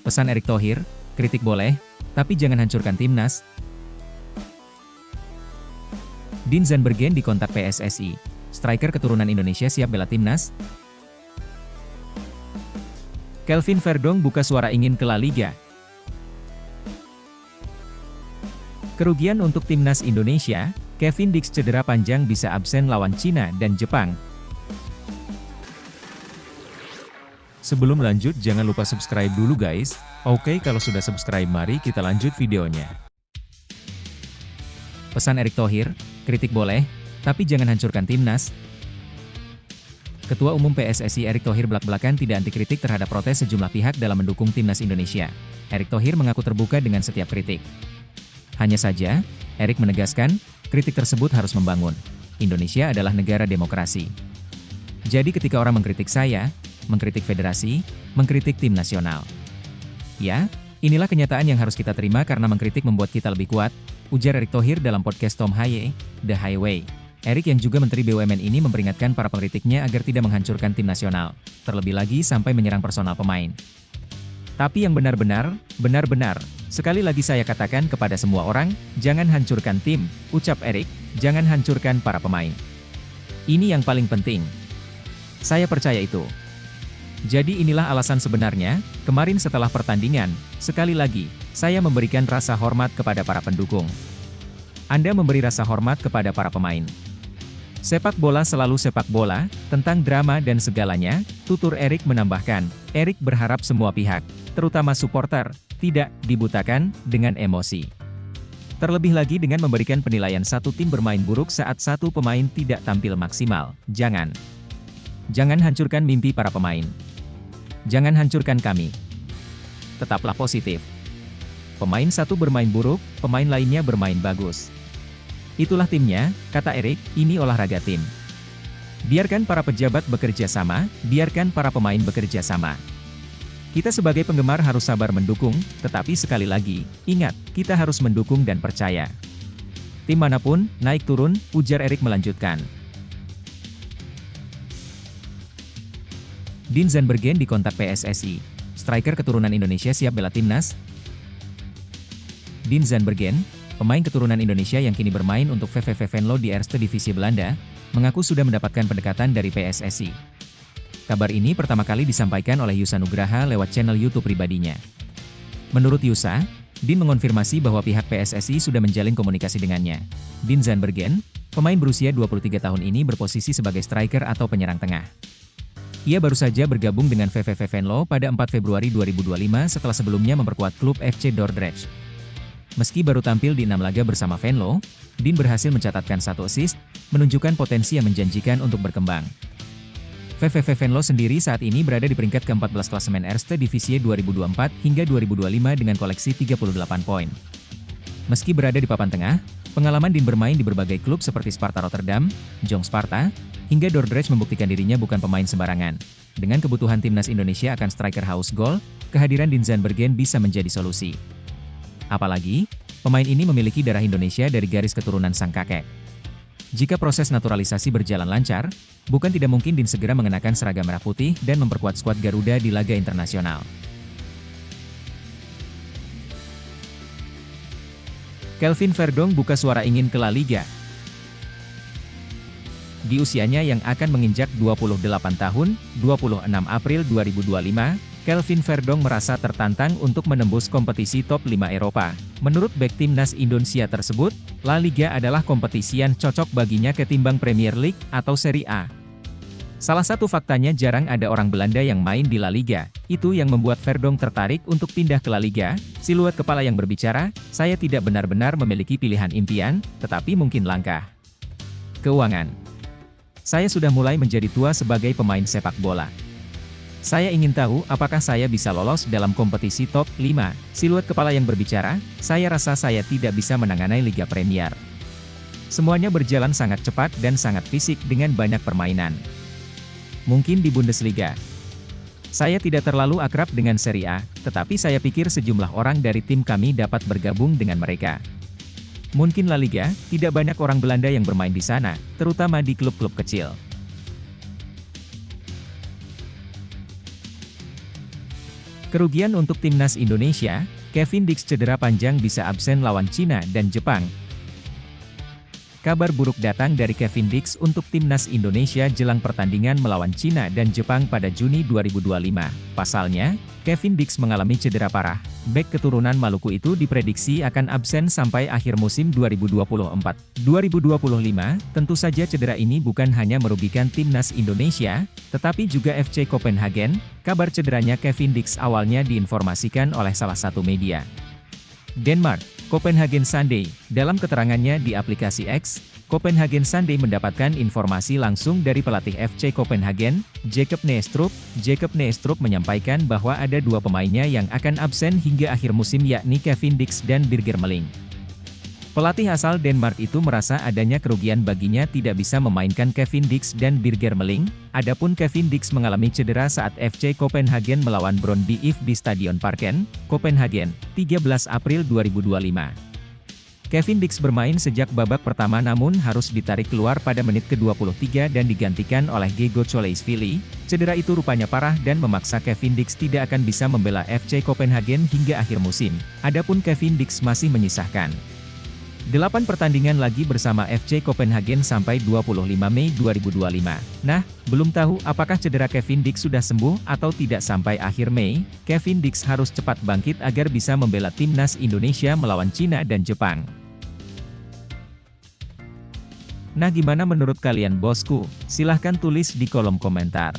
Pesan Erick Thohir, kritik boleh, tapi jangan hancurkan timnas. Dean Zandbergen dikontak PSSI. Striker keturunan Indonesia siap bela timnas. Kelvin Verdong buka suara ingin ke La Liga. Kerugian untuk timnas Indonesia, Kevin Dix cedera panjang bisa absen lawan Cina dan Jepang. Sebelum lanjut jangan lupa subscribe dulu guys. Oke, kalau sudah subscribe mari kita lanjut videonya. Pesan Erick Thohir, kritik boleh, tapi jangan hancurkan timnas. Ketua Umum PSSI Erick Thohir belak-belakan tidak anti kritik terhadap protes sejumlah pihak dalam mendukung timnas Indonesia. Erick Thohir mengaku terbuka dengan setiap kritik. Hanya saja, Erick menegaskan, kritik tersebut harus membangun. Indonesia adalah negara demokrasi. Jadi ketika orang mengkritik saya, mengkritik federasi, mengkritik tim nasional. Ya, inilah kenyataan yang harus kita terima karena mengkritik membuat kita lebih kuat, ujar Erick Thohir dalam podcast Tom Haye, The Highway. Erick yang juga Menteri BUMN ini memperingatkan para pengkritiknya agar tidak menghancurkan tim nasional, terlebih lagi sampai menyerang personal pemain. Tapi yang benar-benar, sekali lagi saya katakan kepada semua orang, jangan hancurkan tim, ucap Erick, jangan hancurkan para pemain. Ini yang paling penting. Saya percaya itu. Jadi inilah alasan sebenarnya, kemarin setelah pertandingan, sekali lagi, saya memberikan rasa hormat kepada para pendukung. Anda memberi rasa hormat kepada para pemain. Sepak bola selalu sepak bola, tentang drama dan segalanya, tutur Erick menambahkan, Erick berharap semua pihak, terutama supporter, tidak dibutakan dengan emosi. Terlebih lagi dengan memberikan penilaian satu tim bermain buruk saat satu pemain tidak tampil maksimal, jangan hancurkan mimpi para pemain. Jangan hancurkan kami. Tetaplah positif. Pemain satu bermain buruk, pemain lainnya bermain bagus. Itulah timnya, kata Erick, ini olahraga tim. Biarkan para pejabat bekerja sama, biarkan para pemain bekerja sama. Kita sebagai penggemar harus sabar mendukung, tetapi sekali lagi, ingat, kita harus mendukung dan percaya. Tim manapun, naik turun, ujar Erick melanjutkan. Dean Zandbergen dikontak PSSI. Striker keturunan Indonesia siap bela timnas. Dean Zandbergen, pemain keturunan Indonesia yang kini bermain untuk VVV Venlo di Eerste Divisie Belanda, mengaku sudah mendapatkan pendekatan dari PSSI. Kabar ini pertama kali disampaikan oleh Yusa Nugraha lewat channel YouTube pribadinya. Menurut Yusa, Dean mengonfirmasi bahwa pihak PSSI sudah menjalin komunikasi dengannya. Dean Zandbergen, pemain berusia 23 tahun ini berposisi sebagai striker atau penyerang tengah. Ia baru saja bergabung dengan VVV Venlo pada 4 Februari 2025 setelah sebelumnya memperkuat klub FC Dordrecht. Meski baru tampil di 6 laga bersama Venlo, Dean berhasil mencatatkan 1 assist, menunjukkan potensi yang menjanjikan untuk berkembang. VVV Venlo sendiri saat ini berada di peringkat ke-14 klasemen Eerste Divisie 2024 hingga 2025 dengan koleksi 38 poin. Meski berada di papan tengah, pengalaman Dean bermain di berbagai klub seperti Sparta Rotterdam, Jong Sparta, hingga Dordrecht membuktikan dirinya bukan pemain sembarangan. Dengan kebutuhan timnas Indonesia akan striker haus gol, kehadiran Dean Zandbergen bisa menjadi solusi. Apalagi, pemain ini memiliki darah Indonesia dari garis keturunan sang kakek. Jika proses naturalisasi berjalan lancar, bukan tidak mungkin Dean segera mengenakan seragam merah putih dan memperkuat skuad Garuda di laga internasional. Kelvin Verdong buka suara ingin ke La Liga. Di usianya yang akan menginjak 28 tahun, 26 April 2025, Kelvin Verdong merasa tertantang untuk menembus kompetisi top 5 Eropa. Menurut bek timnas Indonesia tersebut, La Liga adalah kompetisi yang cocok baginya ketimbang Premier League atau Serie A. Salah satu faktanya jarang ada orang Belanda yang main di La Liga, itu yang membuat Verdong tertarik untuk pindah ke La Liga. Siluet kepala yang berbicara, saya tidak benar-benar memiliki pilihan impian, tetapi mungkin langkah. Keuangan. Saya sudah mulai menjadi tua sebagai pemain sepak bola. Saya ingin tahu apakah saya bisa lolos dalam kompetisi top 5. Siluet kepala yang berbicara, saya rasa saya tidak bisa menangani Liga Premier. Semuanya berjalan sangat cepat dan sangat fisik dengan banyak permainan. Mungkin di Bundesliga. Saya tidak terlalu akrab dengan Serie A, tetapi saya pikir sejumlah orang dari tim kami dapat bergabung dengan mereka. Mungkin La Liga, tidak banyak orang Belanda yang bermain di sana, terutama di klub-klub kecil. Kerugian untuk timnas Indonesia, Kevin Dix cedera panjang bisa absen lawan Cina dan Jepang. Kabar buruk datang dari Kevin Dix untuk timnas Indonesia jelang pertandingan melawan Cina dan Jepang pada Juni 2025. Pasalnya, Kevin Dix mengalami cedera parah. Bek keturunan Maluku itu diprediksi akan absen sampai akhir musim 2024-2025. Tentu saja cedera ini bukan hanya merugikan timnas Indonesia, tetapi juga FC Copenhagen. Kabar cederanya Kevin Dix awalnya diinformasikan oleh salah satu media Denmark, Copenhagen Sunday. Dalam keterangannya di aplikasi X, Copenhagen Sunday mendapatkan informasi langsung dari pelatih FC Copenhagen, Jacob Neestrup. Jacob Neestrup menyampaikan bahwa ada dua pemainnya yang akan absen hingga akhir musim, yakni Kevin Dix dan Birger Meling. Pelatih asal Denmark itu merasa adanya kerugian baginya tidak bisa memainkan Kevin Dix dan Birger Meling. Adapun Kevin Dix mengalami cedera saat FC Copenhagen melawan Brøndby IF di Stadion Parken, Copenhagen, 13 April 2025. Kevin Dix bermain sejak babak pertama namun harus ditarik keluar pada menit ke-23 dan digantikan oleh Gego Choleisvili. Cedera itu rupanya parah dan memaksa Kevin Dix tidak akan bisa membela FC Copenhagen hingga akhir musim. Adapun Kevin Dix masih menyisahkan 8 pertandingan lagi bersama FC Copenhagen sampai 25 Mei 2025. Nah, belum tahu apakah cedera Kevin Dix sudah sembuh atau tidak sampai akhir Mei. Kevin Dix harus cepat bangkit agar bisa membela timnas Indonesia melawan Cina dan Jepang. Nah, gimana menurut kalian bosku? Silahkan tulis di kolom komentar.